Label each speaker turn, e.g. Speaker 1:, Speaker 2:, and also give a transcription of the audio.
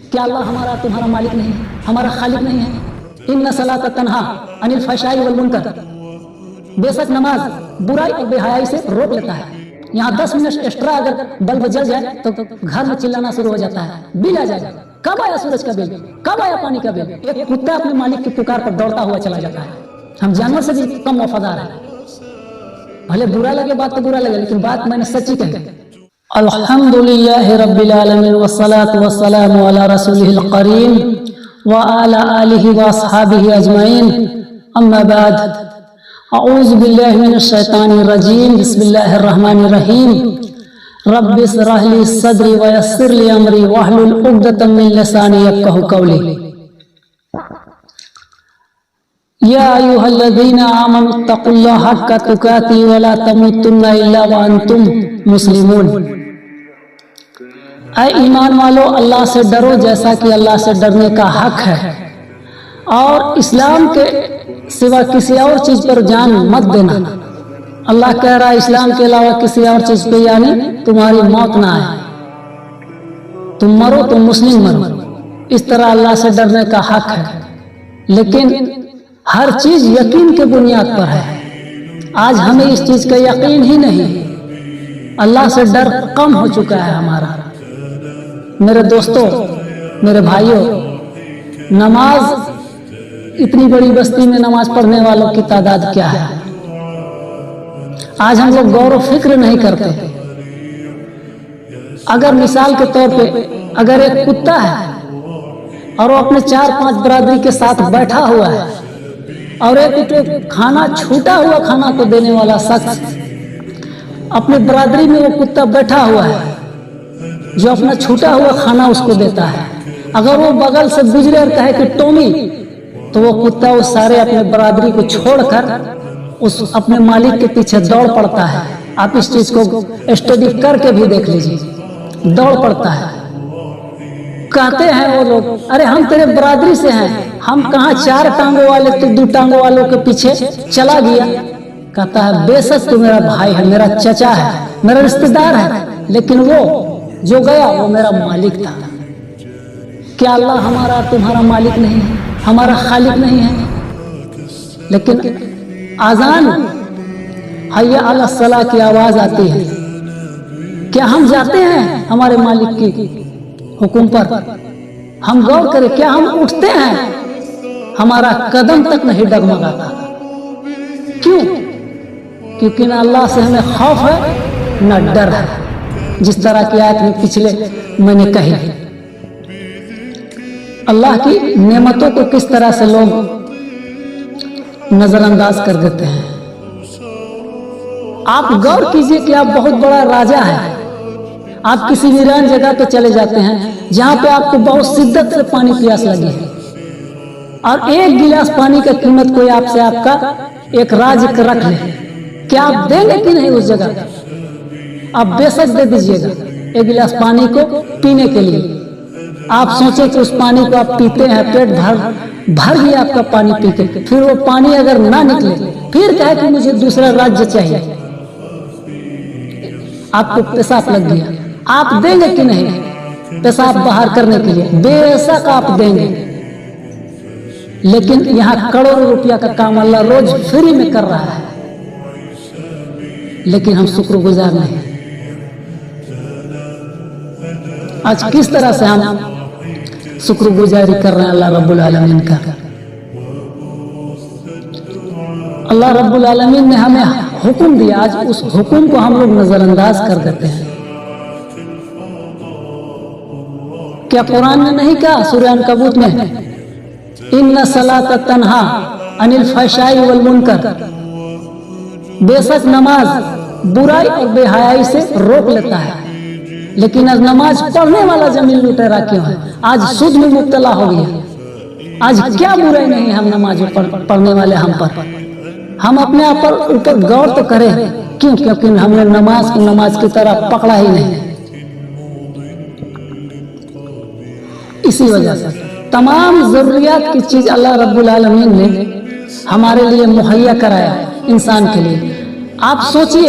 Speaker 1: کیا اللہ ہمارا تمہارا مالک نہیں ہے، ہمارا خالق نہیں ہے؟ ان الصلاۃ تنہا عن الفحشاء والمنکر، بے شک نماز برائی اور بے حیائی سے روک لیتا ہے۔ یہاں 10 منٹ ایکسٹرا اگر بلب جل جائے تو گھر میں چلانا شروع ہو جاتا ہے، بل آ جائے گا، کب آیا سورج کا بل، کب آیا پانی کا بل۔ ایک کتا اپنے مالک کی پکار پر دوڑتا ہوا چلا جاتا ہے۔ ہم جانور سے بھی کم وفادار ہیں، بھلے برا لگے بات تو برا لگے، لیکن بات میں نے سچی کہی۔ الحمدللہ رب العالمین والصلاة والسلام علی رسولہ الکریم وعلی آلہ واصحابہ اجمعین، اما بعد، اعوذ باللہ من الشیطان الرجیم، بسم اللہ الرحمن الرحیم۔ رب اشرح لی صدری ویسر لی امری واحلل عقدۃ من لسانی یفقہوا قولی۔ یا ایھا الذین آمنوا اتقوا اللہ حق تقاتہ ولا تموتن الا وانتم مسلمون۔ اے ایمان والو، اللہ سے ڈرو جیسا کہ اللہ سے ڈرنے کا حق ہے، اور اسلام کے سوا کسی اور چیز پر جان مت دینا۔ اللہ کہہ رہا ہے اسلام کے علاوہ کسی اور چیز پہ یعنی تمہاری موت نہ آئے، تم مرو تو مسلم مرو، اس طرح اللہ سے ڈرنے کا حق ہے۔ لیکن ہر چیز یقین کے بنیاد پر ہے، آج ہمیں اس چیز کا یقین ہی نہیں، اللہ سے ڈر کم ہو چکا ہے ہمارا۔ میرے دوستوں، میرے بھائیوں، نماز، اتنی بڑی بستی میں نماز پڑھنے والوں کی تعداد کیا ہے؟ آج ہم لوگ غور و فکر نہیں کرتے۔ اگر مثال کے طور پہ اگر ایک کتا ہے اور وہ اپنے 4-5 برادری کے ساتھ بیٹھا ہوا ہے، اور ایک کھانا چھوٹا ہوا کھانا کو دینے والا شخص اپنے برادری میں وہ کتا بیٹھا ہوا ہے جو اپنا چھوٹا ہوا کھانا اس کو دیتا ہے، اگر وہ بغل سے گزرے اور کہے کہ ٹومی، تو وہ کتا وہ سارے اپنے برادری کو چھوڑ کر اس اپنے مالک کے پیچھے دوڑ پڑتا ہے۔ آپ اس چیز کو اسٹڈی کر کے بھی دیکھ لیجیے، دوڑ پڑتا ہے۔ کہتے ہیں وہ لوگ، ارے ہم تیرے برادری سے ہیں، ہم کہاں 4 ٹانگوں والے تو 2 ٹانگوں والوں کے پیچھے چلا گیا۔ کہتا ہے بے شک تو میرا بھائی ہے، میرا چچا ہے، میرا رشتہ دار ہے، لیکن وہ جو گیا وہ میرا مالک تھا۔ کیا اللہ ہمارا تمہارا مالک نہیں ہے، ہمارا خالق نہیں ہے؟ لیکن اذان حی علی الصلاۃ کی آواز آتی ہے، کیا ہم جاتے ہیں ہمارے مالک کی حکم پر؟ ہم غور کریں، کیا ہم اٹھتے ہیں؟ ہمارا قدم تک نہیں ڈگمگاتا۔ کیوں؟ کیونکہ نہ اللہ سے ہمیں خوف ہے نہ ڈر ہے، جس طرح کی آیت میں پچھلے میں نے کہی۔ اللہ کی نعمتوں کو کس طرح سے لوگ نظر انداز کر دیتے ہیں۔ آپ غور کیجئے کہ آپ بہت بڑا راجا ہے، آپ کسی ویران جگہ پہ چلے جاتے ہیں جہاں پہ آپ کو بہت شدت سے پانی پیاس لگی ہے، اور 1 گلاس پانی کا قیمت کوئی آپ سے آپ کا ایک راج رکھ لے، کیا آپ دیں گے کہ نہیں؟ اس جگہ آپ بے شک دے دیجیے گا 1 گلاس پانی کو پینے کے لیے۔ آپ سوچیں کہ اس پانی کو آپ پیتے ہیں، پیٹ بھر گیا آپ کا پانی پی کے، پھر وہ پانی اگر نہ نکلے، پھر کہے کہ مجھے دوسرا راجیہ چاہیے، آپ کو پیشاب لگ گیا، آپ دیں گے کہ نہیں پیشاب باہر کرنے کے لیے؟ بے شک آپ دیں گے۔ لیکن یہاں کروڑوں روپیہ کا کام اللہ روز فری میں کر رہا ہے، لیکن ہم شکر گزار نہیں۔ آج کس طرح سے ہم شکر گزاری کر رہے ہیں اللہ رب العالمین کا؟ اللہ رب العالمین نے ہمیں حکم دیا، آج اس حکم کو ہم لوگ نظر انداز کر دیتے ہیں۔ کیا قرآن نے نہیں کہا سورہ عنکبوت میں، ان الصلاۃ تنہا عن الفحشاء والمنکر، بے شک نماز برائی اور بے حیائی سے روک لیتا ہے؟ لیکن آج نماز پڑھنے والا زمین لٹیرا کیوں ہے؟ آج سود میں مبتلا ہو گیا۔ آج کیا برائی نہیں ہے ہم نماز پڑھنے والے ہم پر؟ ہم اپنے آپ پر اوپر غور تو کریں، کیوں؟ کیونکہ ہم نے نماز کو نماز کی طرح پکڑا ہی نہیں۔ اسی وجہ سے تمام ضروریات کی چیز اللہ رب العالمین نے ہمارے لیے مہیا کرایا انسان کے لیے۔ آپ سوچئے